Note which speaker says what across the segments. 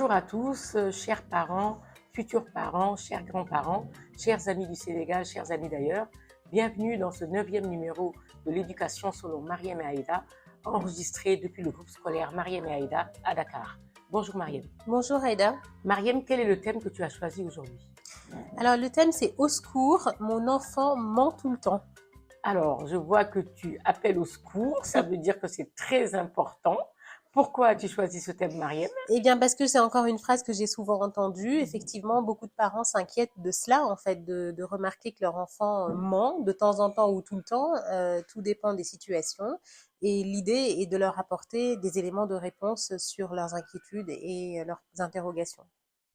Speaker 1: Bonjour à tous, chers parents, futurs parents, chers grands-parents, chers amis du Sénégal, chers amis d'ailleurs. Bienvenue dans ce 9e numéro de l'éducation selon Mariem et Aïda, enregistré depuis le groupe scolaire Mariem et Aïda à Dakar. Bonjour Mariem.
Speaker 2: Bonjour Aïda.
Speaker 1: Mariem, quel est le thème que tu as choisi aujourd'hui?
Speaker 2: Alors le thème c'est au secours, mon enfant ment tout le temps.
Speaker 1: Alors, je vois que tu appelles au secours, ça veut dire que c'est très important. Pourquoi as-tu choisi ce thème, Mariem?
Speaker 2: Eh bien parce que c'est encore une phrase que j'ai souvent entendue. Effectivement, beaucoup de parents s'inquiètent de cela, en fait, de remarquer que leur enfant ment de temps en temps ou tout le temps. Tout dépend des situations. Et l'idée est de leur apporter des éléments de réponse sur leurs inquiétudes et leurs interrogations.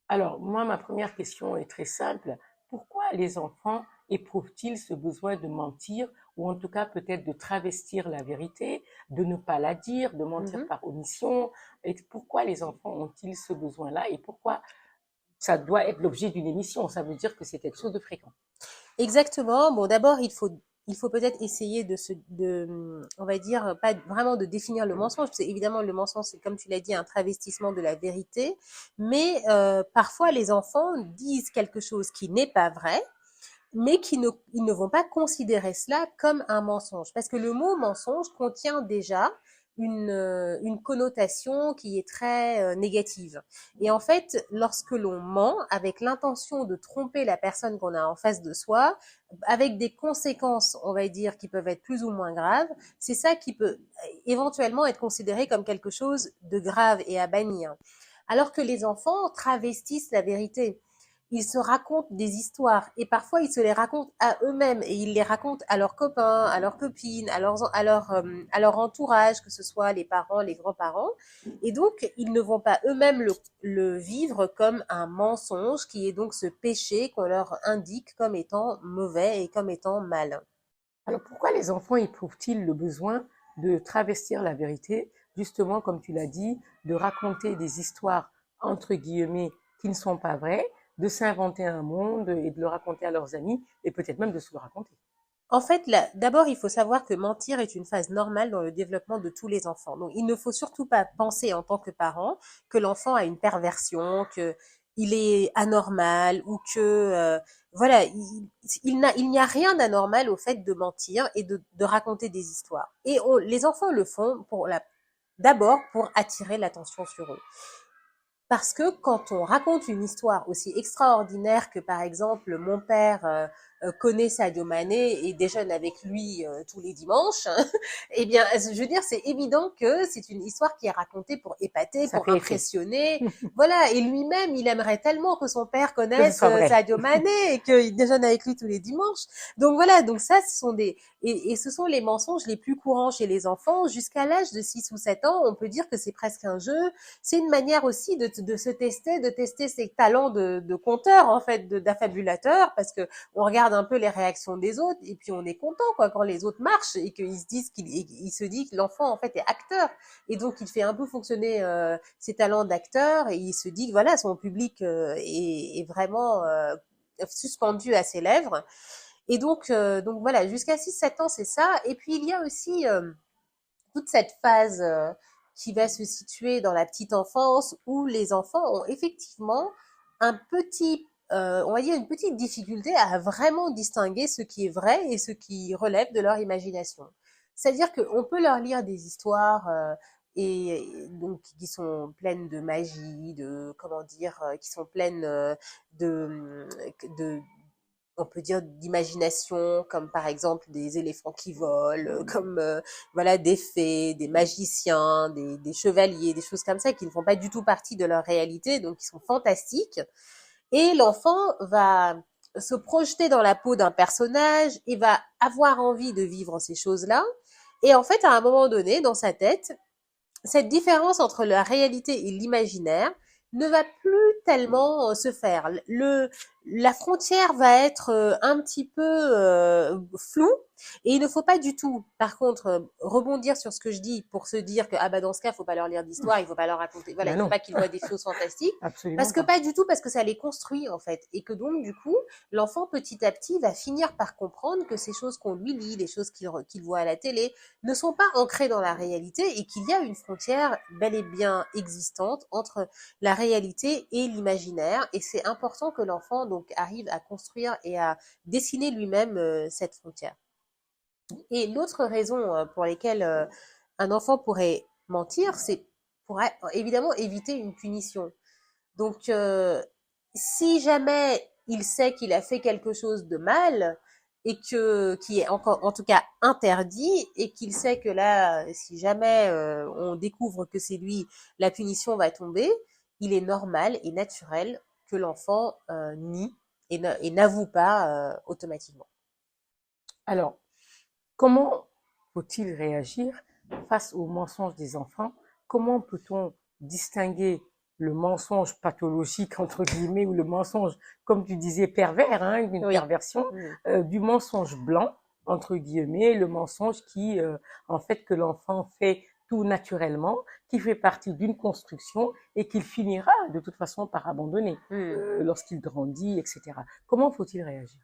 Speaker 1: Alors, moi, ma première question est très simple. Pourquoi les enfants éprouvent-ils ce besoin de mentir ou en tout cas peut-être de travestir la vérité, de ne pas la dire, de mentir
Speaker 2: Mhm.
Speaker 1: par omission? Et pourquoi les enfants ont-ils ce besoin-là et pourquoi ça doit être l'objet d'une émission? Ça veut dire que c'est quelque chose de fréquent.
Speaker 2: Exactement. Bon, d'abord, il faut peut-être essayer on va dire, pas vraiment de définir le mensonge, parce que évidemment, le mensonge, c'est comme tu l'as dit, un travestissement de la vérité. Mais parfois, les enfants disent quelque chose qui n'est pas vrai, mais ils ne vont pas considérer cela comme un mensonge. Parce que le mot mensonge contient déjà une connotation qui est très négative. Et en fait, lorsque l'on ment avec l'intention de tromper la personne qu'on a en face de soi, avec des conséquences, on va dire, qui peuvent être plus ou moins graves, c'est ça qui peut éventuellement être considéré comme quelque chose de grave et à bannir. Alors que les enfants travestissent la vérité. Ils se racontent des histoires et parfois ils se les racontent à eux-mêmes et ils les racontent à leurs copains, à leurs copines, à leur entourage, que ce soit les parents, les grands-parents. Et donc, ils ne vont pas eux-mêmes le vivre comme un mensonge qui est donc ce péché qu'on leur indique comme étant mauvais et comme étant mal.
Speaker 1: Alors pourquoi les enfants éprouvent-ils le besoin de travestir la vérité, justement comme tu l'as dit, de raconter des histoires entre guillemets qui ne sont pas vraies, de s'inventer un monde et de le raconter à leurs amis et peut-être même de se le raconter?
Speaker 2: En fait, d'abord, il faut savoir que mentir est une phase normale dans le développement de tous les enfants. Donc, il ne faut surtout pas penser en tant que parent que l'enfant a une perversion, que il est anormal ou que voilà, il n'y a rien d'anormal au fait de mentir et de raconter des histoires. Et les enfants le font d'abord pour attirer l'attention sur eux. Parce que quand on raconte une histoire aussi extraordinaire que par exemple mon père connaît Sadio Mané et déjeune avec lui tous les dimanches, eh bien, je veux dire, c'est évident que c'est une histoire qui est racontée pour épater,
Speaker 1: Ça
Speaker 2: pour
Speaker 1: fait effet,
Speaker 2: impressionner. Voilà, et lui-même, il aimerait tellement que son père
Speaker 1: que ce
Speaker 2: connaisse
Speaker 1: soit vrai.
Speaker 2: Sadio Mané et qu'il déjeune avec lui tous les dimanches. Donc voilà, donc ça, ce sont et ce sont les mensonges les plus courants chez les enfants. Jusqu'à l'âge de 6 ou 7 ans, on peut dire que c'est presque un jeu. C'est une manière aussi de se tester, de tester ses talents de conteur, en fait, d'affabulateur, parce que on regarde un peu les réactions des autres, et puis on est content, quoi, quand les autres marchent, et qu'ils se disent il se dit que l'enfant, en fait, est acteur. Et donc, il fait un peu fonctionner ses talents d'acteur, et il se dit que, voilà, son public est vraiment suspendu à ses lèvres. Et donc voilà, jusqu'à 6-7 ans, c'est ça. Et puis, il y a aussi toute cette phase qui va se situer dans la petite enfance où les enfants ont effectivement on va dire une petite difficulté à vraiment distinguer ce qui est vrai et ce qui relève de leur imagination. C'est-à-dire qu'on peut leur lire des histoires et donc qui sont pleines de magie, de comment dire, qui sont pleines de, de on peut dire d'imagination, comme par exemple des éléphants qui volent, comme voilà des fées, des magiciens, des chevaliers, des choses comme ça qui ne font pas du tout partie de leur réalité, donc qui sont fantastiques. Et l'enfant va se projeter dans la peau d'un personnage et va avoir envie de vivre ces choses-là. Et en fait, à un moment donné, dans sa tête, cette différence entre la réalité et l'imaginaire ne va plus tellement se faire. La frontière va être un petit peu floue Et il ne faut pas du tout, par contre, rebondir sur ce que je dis pour se dire que, ah bah, dans ce cas, il faut pas leur lire d'histoire, il faut pas leur raconter, voilà,
Speaker 1: Ben
Speaker 2: il faut
Speaker 1: non,
Speaker 2: pas qu'ils voient des choses fantastiques.
Speaker 1: absolument
Speaker 2: Parce que
Speaker 1: pas.
Speaker 2: pas du tout, parce que ça les construit, en fait. Et que donc, du coup, l'enfant, petit à petit, va finir par comprendre que ces choses qu'on lui lit, les choses qu'il voit à la télé, ne sont pas ancrées dans la réalité et qu'il y a une frontière bel et bien existante entre la réalité et l'imaginaire. Et c'est important que l'enfant, donc, arrive à construire et à dessiner lui-même cette frontière. Et l'autre raison pour laquelle un enfant pourrait mentir, c'est pour évidemment éviter une punition. Donc, si jamais il sait qu'il a fait quelque chose de mal et qui est encore, en tout cas interdit, et qu'il sait que là, si jamais on découvre que c'est lui, la punition va tomber, il est normal et naturel que l'enfant nie et n'avoue pas automatiquement.
Speaker 1: Alors, comment faut-il réagir face aux mensonges des enfants? Comment peut-on distinguer le mensonge pathologique, entre guillemets, ou le mensonge, comme tu disais, pervers, hein, une
Speaker 2: Oui.
Speaker 1: perversion, du mensonge blanc, entre guillemets, le mensonge qui, en fait, que l'enfant fait tout naturellement, qui fait partie d'une construction et qu'il finira de toute façon par abandonner lorsqu'il grandit, etc. Comment faut-il réagir?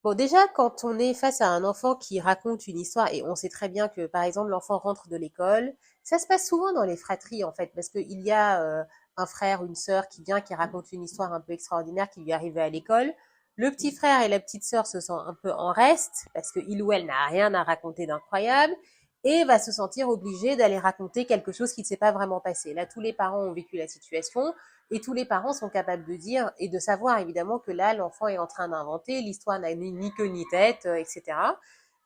Speaker 2: Bon, déjà, quand on est face à un enfant qui raconte une histoire, et on sait très bien que, par exemple, l'enfant rentre de l'école, ça se passe souvent dans les fratries, en fait, parce qu'il y a un frère, une sœur qui vient, qui raconte une histoire un peu extraordinaire qui lui est arrivée à l'école. Le petit frère et la petite sœur se sentent un peu en reste, parce que il ou elle n'a rien à raconter d'incroyable, et va se sentir obligé d'aller raconter quelque chose qui ne s'est pas vraiment passé. Là, tous les parents ont vécu la situation, et tous les parents sont capables de dire et de savoir évidemment que là, l'enfant est en train d'inventer, l'histoire n'a ni queue ni tête, etc.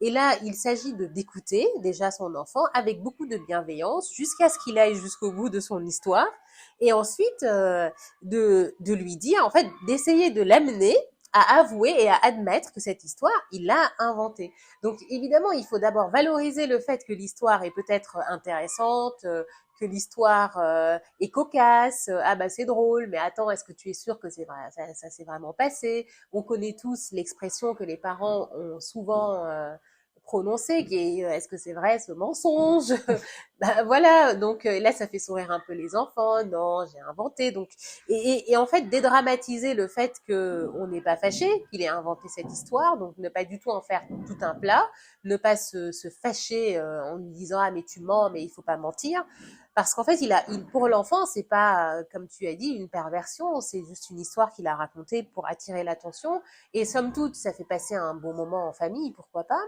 Speaker 2: Et là, il s'agit de d'écouter déjà son enfant avec beaucoup de bienveillance jusqu'à ce qu'il aille jusqu'au bout de son histoire. Et ensuite, de lui dire, en fait, d'essayer de l'amener à avouer et à admettre que cette histoire, il l'a inventée. Donc évidemment, il faut d'abord valoriser le fait que l'histoire est peut-être intéressante, que l'histoire est cocasse, ah bah c'est drôle, mais attends, est-ce que tu es sûr que c'est vrai, ça s'est vraiment passé? On connaît tous l'expression que les parents ont souvent prononcée, qui est est-ce que c'est vrai ce mensonge? Bah voilà, donc là ça fait sourire un peu les enfants, non, j'ai inventé, donc et en fait dédramatiser le fait que on n'est pas fâché qu'il ait inventé cette histoire, donc ne pas du tout en faire tout un plat, ne pas se fâcher en lui disant ah mais tu mens, mais il faut pas mentir. Parce qu'en fait, pour l'enfant, c'est pas, comme tu as dit, une perversion, c'est juste une histoire qu'il a racontée pour attirer l'attention. Et somme toute, ça fait passer un bon moment en famille, pourquoi pas.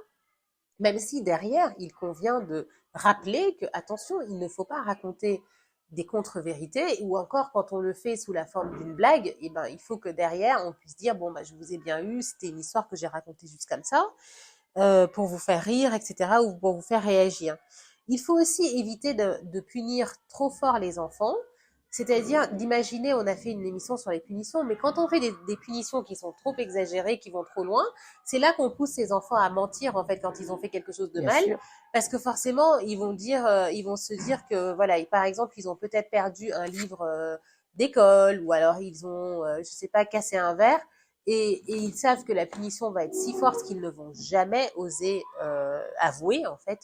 Speaker 2: Même si derrière, il convient de rappeler que, attention, il ne faut pas raconter des contre-vérités, ou encore quand on le fait sous la forme d'une blague, eh ben, il faut que derrière, on puisse dire, bon, bah, je vous ai bien eu, c'était une histoire que j'ai racontée juste comme ça, pour vous faire rire, etc., ou pour vous faire réagir. Il faut aussi éviter de punir trop fort les enfants, c'est-à-dire d'imaginer, on a fait une émission sur les punitions, mais quand on fait des punitions qui sont trop exagérées, qui vont trop loin, c'est là qu'on pousse ces enfants à mentir, en fait, quand ils ont fait quelque chose de
Speaker 1: Bien
Speaker 2: mal,
Speaker 1: sûr.
Speaker 2: parce que forcément, ils vont se dire que, voilà, par exemple, ils ont peut-être perdu un livre d'école, ou alors ils ont, je sais pas, cassé un verre, et ils savent que la punition va être si forte qu'ils ne vont jamais oser avouer en fait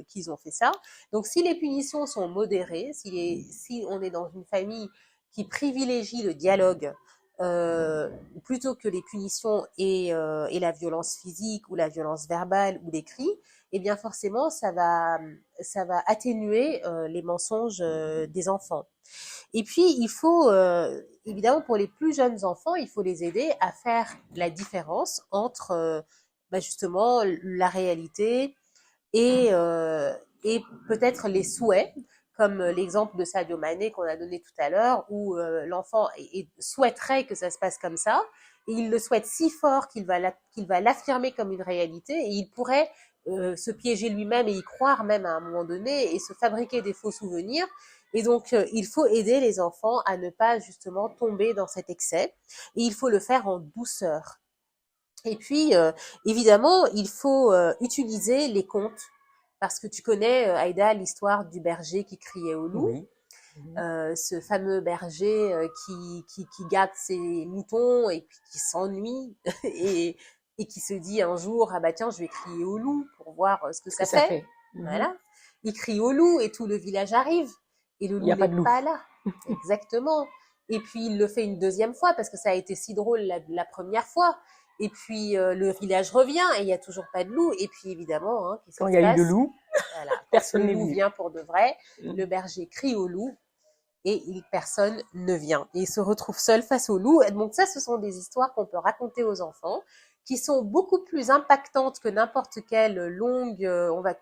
Speaker 2: qu'ils ont fait ça. Donc si les punitions sont modérées, si on est dans une famille qui privilégie le dialogue plutôt que les punitions et la violence physique ou la violence verbale ou les cris, eh bien forcément ça va atténuer les mensonges des enfants. Et puis, il faut, évidemment, pour les plus jeunes enfants, il faut les aider à faire la différence entre, bah, justement, la réalité et peut-être les souhaits, comme l'exemple de Sadio Mané qu'on a donné tout à l'heure, où l'enfant souhaiterait que ça se passe comme ça, et il le souhaite si fort qu'il va l'affirmer comme une réalité, et il pourrait se piéger lui-même et y croire même à un moment donné, et se fabriquer des faux souvenirs. Et donc, il faut aider les enfants à ne pas justement tomber dans cet excès, et il faut le faire en douceur. Et puis, évidemment, il faut utiliser les contes, parce que tu connais, Aïda, l'histoire du berger qui criait au loup.
Speaker 1: Oui.
Speaker 2: Ce fameux berger qui garde ses moutons et puis qui s'ennuie et et qui se dit un jour, ah bah tiens, je vais crier au loup pour voir ce que
Speaker 1: Ce que
Speaker 2: ça
Speaker 1: ça
Speaker 2: fait.
Speaker 1: fait. Mhm.
Speaker 2: Voilà. Il crie au loup et tout le village arrive. Et le
Speaker 1: Il n'y
Speaker 2: loup
Speaker 1: a pas
Speaker 2: n'est
Speaker 1: de loup.
Speaker 2: pas là. Exactement. Et puis il le fait une deuxième fois parce que ça a été si drôle la première fois. Et puis le village revient et il n'y a toujours pas de loup. Et puis évidemment, hein, qu'est-ce
Speaker 1: Quand
Speaker 2: qui
Speaker 1: il y
Speaker 2: se
Speaker 1: a eu le
Speaker 2: passe?
Speaker 1: loup,
Speaker 2: Voilà. Quand le
Speaker 1: personne n'est
Speaker 2: loup
Speaker 1: venu.
Speaker 2: vient pour de vrai,
Speaker 1: Mhm.
Speaker 2: le berger crie au loup et personne ne vient. Et il se retrouve seul face au loup. Et donc ça, ce sont des histoires qu'on peut raconter aux enfants, qui sont beaucoup plus impactantes que n'importe quelle longue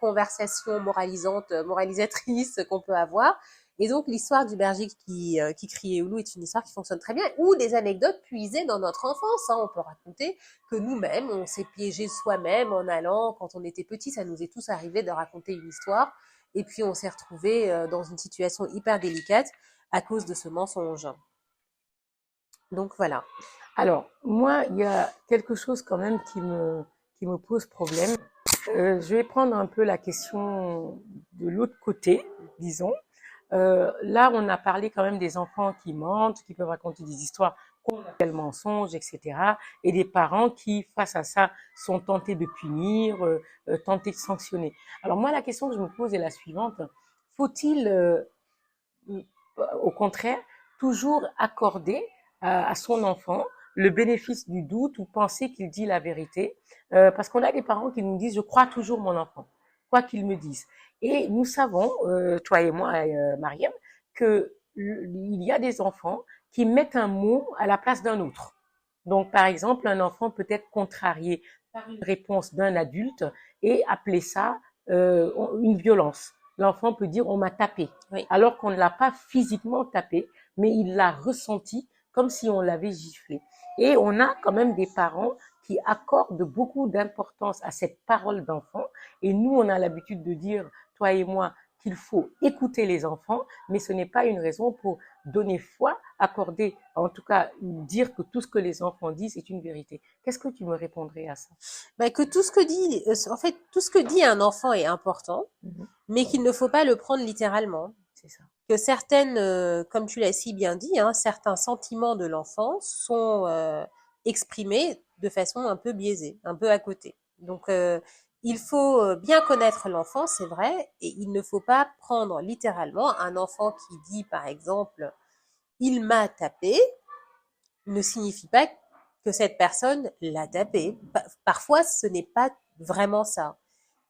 Speaker 2: conversation moralisatrice qu'on peut avoir. Et donc l'histoire du berger qui criait au loup est une histoire qui fonctionne très bien, ou des anecdotes puisées dans notre enfance. Hein. On peut raconter que nous-mêmes, on s'est piégé soi-même en allant, quand on était petit, ça nous est tous arrivé de raconter une histoire, et puis on s'est retrouvé dans une situation hyper délicate à cause de ce mensonge. Donc voilà.
Speaker 1: Alors, moi, il y a quelque chose quand même qui me pose problème. Je vais prendre un peu la question de l'autre côté, disons. Là, on a parlé quand même des enfants qui mentent, qui peuvent raconter des histoires qu'on appelle mensonges, etc. Et des parents qui, face à ça, sont tentés de punir, tentés de sanctionner. Alors moi, la question que je me pose est la suivante. Faut-il, au contraire, toujours accorder à son enfant le bénéfice du doute ou penser qu'il dit la vérité, parce qu'on a des parents qui nous disent je crois toujours mon enfant, quoi qu'il me dise. Et nous savons, toi et moi, Mariam, que il y a des enfants qui mettent un mot à la place d'un autre. Donc, par exemple, un enfant peut être contrarié par une réponse d'un adulte et appeler ça une violence. L'enfant peut dire on m'a tapé,
Speaker 2: Oui.
Speaker 1: alors qu'on ne l'a pas physiquement tapé, mais il l'a ressenti comme si on l'avait giflé. Et on a quand même des parents qui accordent beaucoup d'importance à cette parole d'enfant. Et nous, on a l'habitude de dire, toi et moi, qu'il faut écouter les enfants, mais ce n'est pas une raison pour donner foi, accorder, en tout cas, dire que tout ce que les enfants disent est une vérité. Qu'est-ce que tu me répondrais à ça?
Speaker 2: Bah, que tout ce que dit, en fait, tout ce que dit un enfant est important, mais qu'il ne faut pas le prendre littéralement.
Speaker 1: C'est ça.
Speaker 2: Que certaines, comme tu l'as si bien dit, hein, certains sentiments de l'enfant sont exprimés de façon un peu biaisée, un peu à côté. Donc, il faut bien connaître l'enfant, c'est vrai, et il ne faut pas prendre littéralement un enfant qui dit, par exemple, il m'a tapé, ne signifie pas que cette personne l'a tapé. Parfois, ce n'est pas vraiment ça.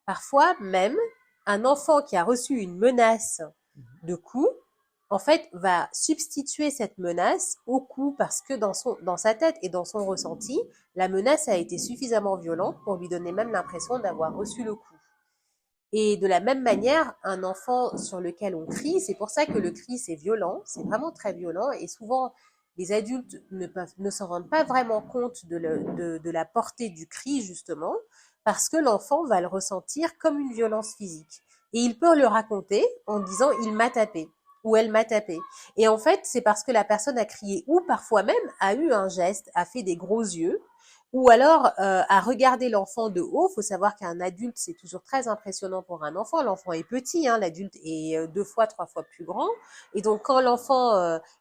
Speaker 2: Parfois, même, un enfant qui a reçu une menace de coup, en fait, va substituer cette menace au coup parce que dans sa tête et dans son ressenti, la menace a été suffisamment violente pour lui donner même l'impression d'avoir reçu le coup. Et de la même manière, un enfant sur lequel on crie, c'est pour ça que le cri c'est violent, c'est vraiment très violent et souvent les adultes ne s'en rendent pas vraiment compte de la portée du cri justement parce que l'enfant va le ressentir comme une violence physique. Et il peut le raconter en disant il m'a tapé ou elle m'a tapé. Et en fait, c'est parce que la personne a crié ou parfois même a eu un geste, a fait des gros yeux ou alors à regarder l'enfant de haut. Il faut savoir qu'un adulte, c'est toujours très impressionnant pour un enfant. L'enfant est petit, hein, l'adulte est 2 fois, 3 fois plus grand. Et donc quand l'enfant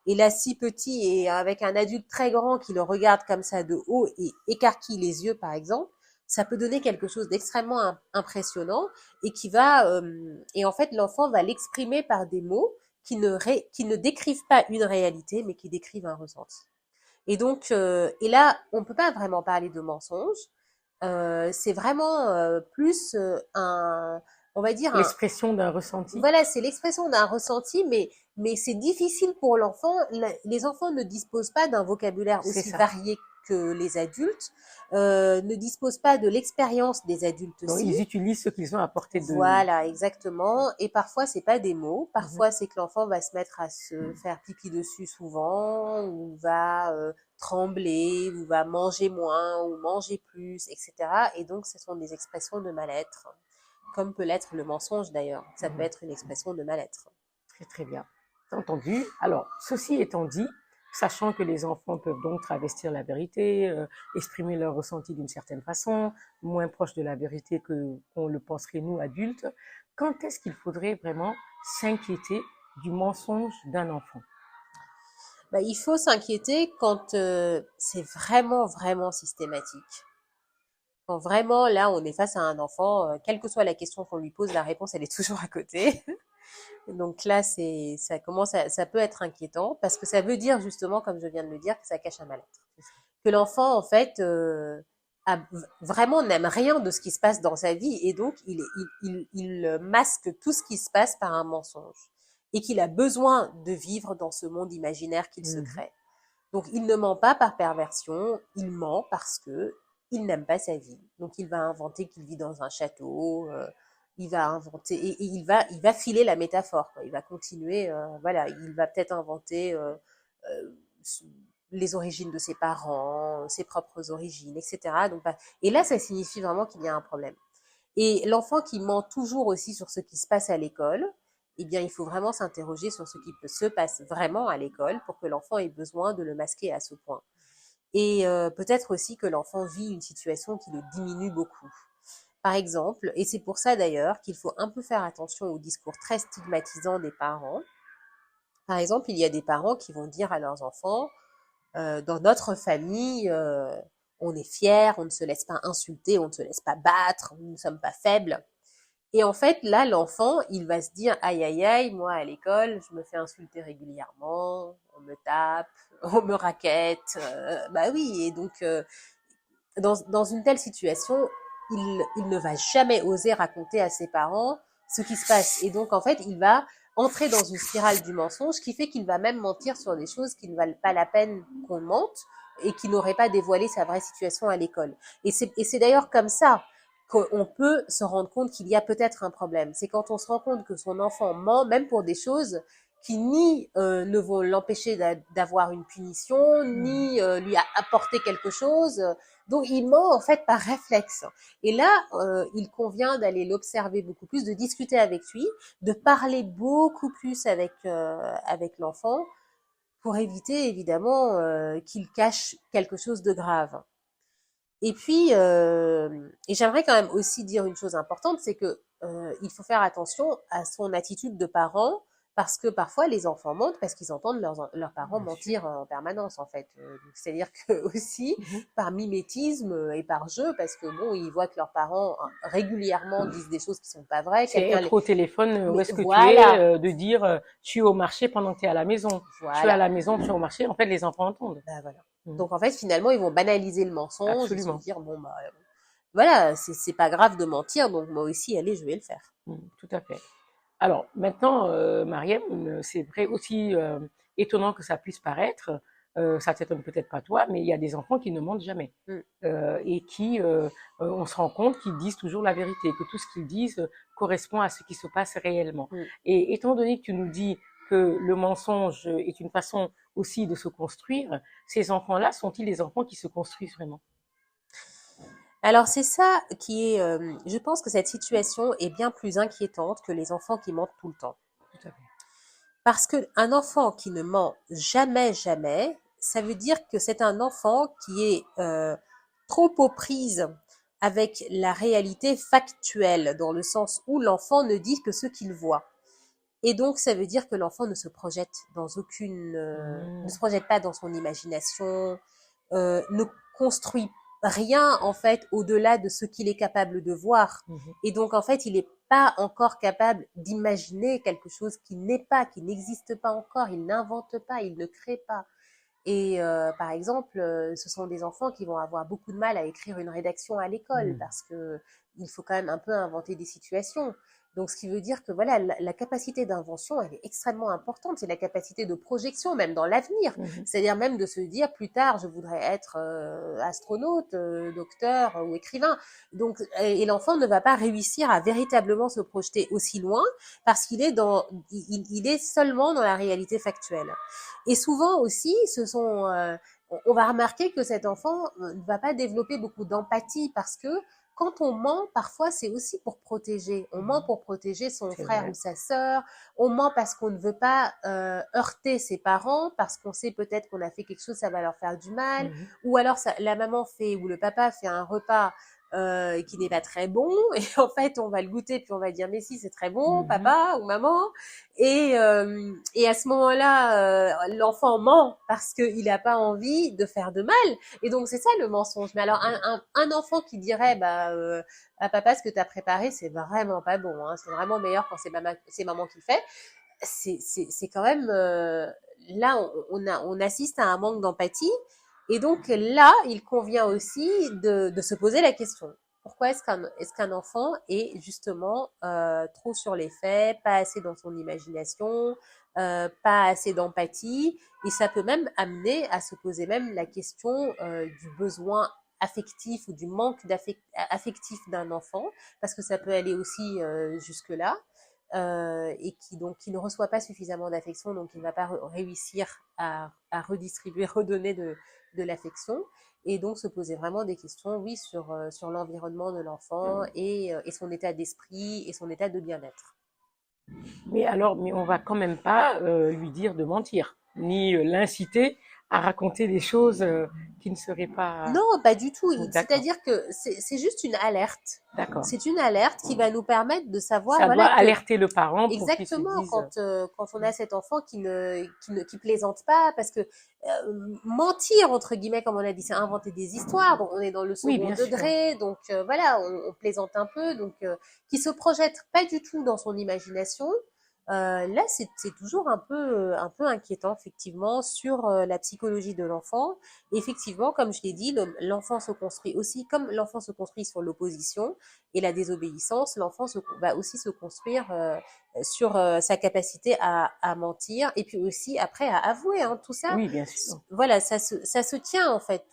Speaker 2: est là si petit et avec un adulte très grand qui le regarde comme ça de haut et écarquille les yeux, par exemple, ça peut donner quelque chose d'extrêmement impressionnant et et en fait l'enfant va l'exprimer par des mots qui ne décrivent pas une réalité, mais qui décrivent un ressenti. Et donc, et là, on peut pas vraiment parler de mensonge. C'est vraiment plus on va dire
Speaker 1: l'expression d'un ressenti.
Speaker 2: voilà, c'est l'expression d'un ressenti, mais c'est difficile pour l'enfant. Les enfants ne disposent pas d'un vocabulaire aussi varié que les adultes, ne disposent pas de l'expérience des adultes
Speaker 1: Donc,
Speaker 2: aussi.
Speaker 1: ils utilisent ce qu'ils ont à portée de...
Speaker 2: Voilà, exactement. Et parfois, c'est pas des mots. Parfois, c'est que l'enfant va se mettre à se faire pipi dessus souvent, ou va trembler, ou va manger moins, ou manger plus, etc. Et donc, ce sont des expressions de mal-être, comme peut l'être le mensonge d'ailleurs. Ça peut être une expression de mal-être.
Speaker 1: Très, très bien. Entendu. Alors, ceci étant dit, sachant que les enfants peuvent donc travestir la vérité, exprimer leur ressenti d'une certaine façon, moins proche de la vérité qu'on le penserait nous adultes, quand est-ce qu'il faudrait vraiment s'inquiéter du mensonge d'un enfant?
Speaker 2: Il faut s'inquiéter quand c'est vraiment, vraiment systématique. Quand vraiment, là, on est face à un enfant, quelle que soit la question qu'on lui pose, la réponse, elle est toujours à côté. Donc là, ça peut être inquiétant parce que ça veut dire justement, comme je viens de le dire, que ça cache un mal-être. Que l'enfant, en fait, vraiment n'aime rien de ce qui se passe dans sa vie et donc il masque tout ce qui se passe par un mensonge et qu'il a besoin de vivre dans ce monde imaginaire qu'il se crée. Donc il ne ment pas par perversion, il ment parce que il n'aime pas sa vie. Donc il va inventer qu'il vit dans un château, il va inventer et il va filer la métaphore, quoi. Il va continuer, voilà, il va peut-être inventer euh, les origines de ses parents, ses propres origines, etc. Donc, et là, ça signifie vraiment qu'il y a un problème. Et l'enfant qui ment toujours aussi sur ce qui se passe à l'école, eh bien, il faut vraiment s'interroger sur ce qui se passe vraiment à l'école pour que l'enfant ait besoin de le masquer à ce point. Et peut-être aussi que l'enfant vit une situation qui le diminue beaucoup. Par exemple, et c'est pour ça d'ailleurs qu'il faut un peu faire attention aux discours très stigmatisants des parents. Par exemple, il y a des parents qui vont dire à leurs enfants, dans notre famille, on est fiers, on ne se laisse pas insulter, on ne se laisse pas battre, nous ne sommes pas faibles. Et en fait, là, l'enfant, il va se dire, aïe, aïe, aïe, moi, à l'école, je me fais insulter régulièrement, on me tape, on me raquette. Bah oui, et donc, dans une telle situation, il ne va jamais oser raconter à ses parents ce qui se passe. Et donc, en fait, il va entrer dans une spirale du mensonge qui fait qu'il va même mentir sur des choses qui ne valent pas la peine qu'on mente et qui n'auraient pas dévoilé sa vraie situation à l'école. Et c'est d'ailleurs comme ça qu'on peut se rendre compte qu'il y a peut-être un problème. C'est quand on se rend compte que son enfant ment, même pour des choses qui ni ne vont l'empêcher d'avoir une punition, ni lui apporter quelque chose. Donc il ment en fait par réflexe. Et là, il convient d'aller l'observer beaucoup plus, de discuter avec lui, de parler beaucoup plus avec l'enfant pour éviter évidemment qu'il cache quelque chose de grave. Et puis, et j'aimerais quand même aussi dire une chose importante, c'est que il faut faire attention à son attitude de parent, parce que parfois les enfants mentent parce qu'ils entendent leurs parents mentir en permanence en fait. C'est-à-dire que aussi par mimétisme et par jeu, parce que bon, ils voient que leurs parents régulièrement disent des choses qui sont pas vraies.
Speaker 1: C'est être au téléphone, où est-ce que
Speaker 2: voilà.
Speaker 1: tu es, de dire tu es au marché pendant que tu es à la maison.
Speaker 2: Voilà.
Speaker 1: Tu es à la maison, tu es au marché. En fait, les enfants entendent.
Speaker 2: Ben voilà. Donc en fait, finalement, ils vont banaliser le mensonge.
Speaker 1: Absolument.
Speaker 2: Ils se dire bon bah voilà, c'est pas grave de mentir, donc moi aussi, allez, je vais le faire.
Speaker 1: Tout à fait. Alors maintenant, Mariam, c'est vrai aussi étonnant que ça puisse paraître, ça t'étonne peut-être pas toi, mais il y a des enfants qui ne mentent jamais et qui, on se rend compte qu'ils disent toujours la vérité, que tout ce qu'ils disent correspond à ce qui se passe réellement. Et étant donné que tu nous dis que le mensonge est une façon aussi de se construire, ces enfants-là sont-ils les enfants qui se construisent vraiment?
Speaker 2: Alors c'est ça qui est, je pense que cette situation est bien plus inquiétante que les enfants qui mentent tout le temps.
Speaker 1: Tout à fait.
Speaker 2: Parce qu'un enfant qui ne ment jamais, jamais, ça veut dire que c'est un enfant qui est trop aux prises avec la réalité factuelle, dans le sens où l'enfant ne dit que ce qu'il voit. Et donc, ça veut dire que l'enfant ne se projette dans ne se projette pas dans son imagination, ne construit rien en fait au-delà de ce qu'il est capable de voir. Et donc, en fait, il n'est pas encore capable d'imaginer quelque chose qui n'est pas, qui n'existe pas encore. Il n'invente pas, il ne crée pas. Et par exemple, ce sont des enfants qui vont avoir beaucoup de mal à écrire une rédaction à l'école parce que il faut quand même un peu inventer des situations. Donc, ce qui veut dire que voilà, la capacité d'invention, elle est extrêmement importante. C'est la capacité de projection, même dans l'avenir. C'est-à-dire même de se dire plus tard, je voudrais être astronaute, docteur ou écrivain. Donc, et l'enfant ne va pas réussir à véritablement se projeter aussi loin parce qu'il est il est seulement dans la réalité factuelle. Et souvent aussi, on va remarquer que cet enfant ne va pas développer beaucoup d'empathie parce que quand on ment, parfois c'est aussi pour protéger. On ment pour protéger son frère ou sa sœur. On ment parce qu'on ne veut pas heurter ses parents, parce qu'on sait peut-être qu'on a fait quelque chose, ça va leur faire du mal. Ou alors la maman fait ou le papa fait un repas qui n'est pas très bon. Et en fait, on va le goûter puis on va dire mais si c'est très bon,
Speaker 1: Mhm.
Speaker 2: papa ou maman. Et à ce moment-là, l'enfant ment parce qu'il n'a pas envie de faire de mal. Et donc c'est ça le mensonge. Mais alors un enfant qui dirait ah papa ce que tu as préparé c'est vraiment pas bon, hein, c'est vraiment meilleur quand c'est maman qui le fait. C'est quand même là on assiste à un manque d'empathie et donc là il convient aussi de se poser la question pourquoi est-ce qu'un enfant est justement trop sur les faits, pas assez dans son imagination, pas assez d'empathie et ça peut même amener à se poser même la question du besoin affectif ou du manque affectif d'un enfant parce que ça peut aller aussi jusque là et qui ne reçoit pas suffisamment d'affection, donc il ne va pas réussir à redistribuer, redonner de l'affection, et donc se poser vraiment des questions, oui, sur l'environnement de l'enfant et son état d'esprit et son état de bien-être.
Speaker 1: Mais on va quand même pas lui dire de mentir, ni l'inciter à raconter des choses qui ne seraient pas.
Speaker 2: Non, pas du tout.
Speaker 1: D'accord,
Speaker 2: C'est-à-dire que c'est juste une alerte.
Speaker 1: d'accord.
Speaker 2: C'est une alerte qui va nous permettre de savoir,
Speaker 1: Ça doit
Speaker 2: voilà, que
Speaker 1: alerter le parent pour qu'il se
Speaker 2: exactement,
Speaker 1: dise.
Speaker 2: quand on a cet enfant qui plaisante pas, parce que mentir, entre guillemets, comme on a dit, c'est inventer des histoires, donc on est dans le
Speaker 1: Oui,
Speaker 2: second
Speaker 1: bien sûr.
Speaker 2: degré, donc voilà, on plaisante un peu, donc qui se projette pas du tout dans son imagination. Là, c'est toujours un peu inquiétant, effectivement, sur la psychologie de l'enfant. Effectivement, comme je l'ai dit, l'enfant se construit aussi, comme l'enfant se construit sur l'opposition et la désobéissance, l'enfant va aussi se construire sur sa capacité à mentir et puis aussi après à avouer, hein, tout ça.
Speaker 1: Oui, bien sûr.
Speaker 2: Voilà, ça se tient en fait,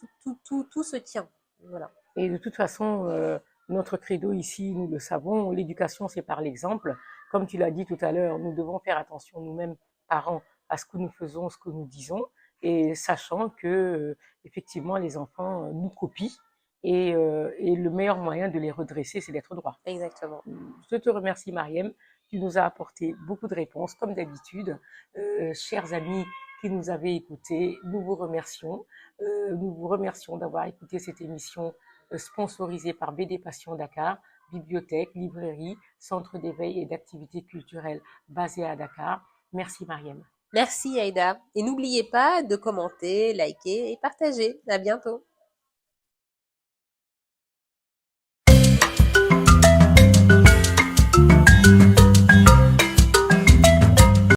Speaker 2: tout se tient. Voilà.
Speaker 1: Et de toute façon, notre credo ici, nous le savons, l'éducation, c'est par l'exemple. Comme tu l'as dit tout à l'heure, nous devons faire attention nous-mêmes, parents, à ce que nous faisons, ce que nous disons, et sachant que, effectivement, les enfants nous copient, et le meilleur moyen de les redresser, c'est d'être droit.
Speaker 2: Exactement.
Speaker 1: Je te remercie, Mariem. Tu nous as apporté beaucoup de réponses, comme d'habitude. Chers amis qui nous avez écoutés, nous vous remercions. Nous vous remercions d'avoir écouté cette émission sponsorisée par BD Passion Dakar, bibliothèque, librairie, centre d'éveil et d'activités culturelles basé à Dakar. Merci, Mariem.
Speaker 2: Merci Aïda. Et n'oubliez pas de commenter, liker et partager. À bientôt.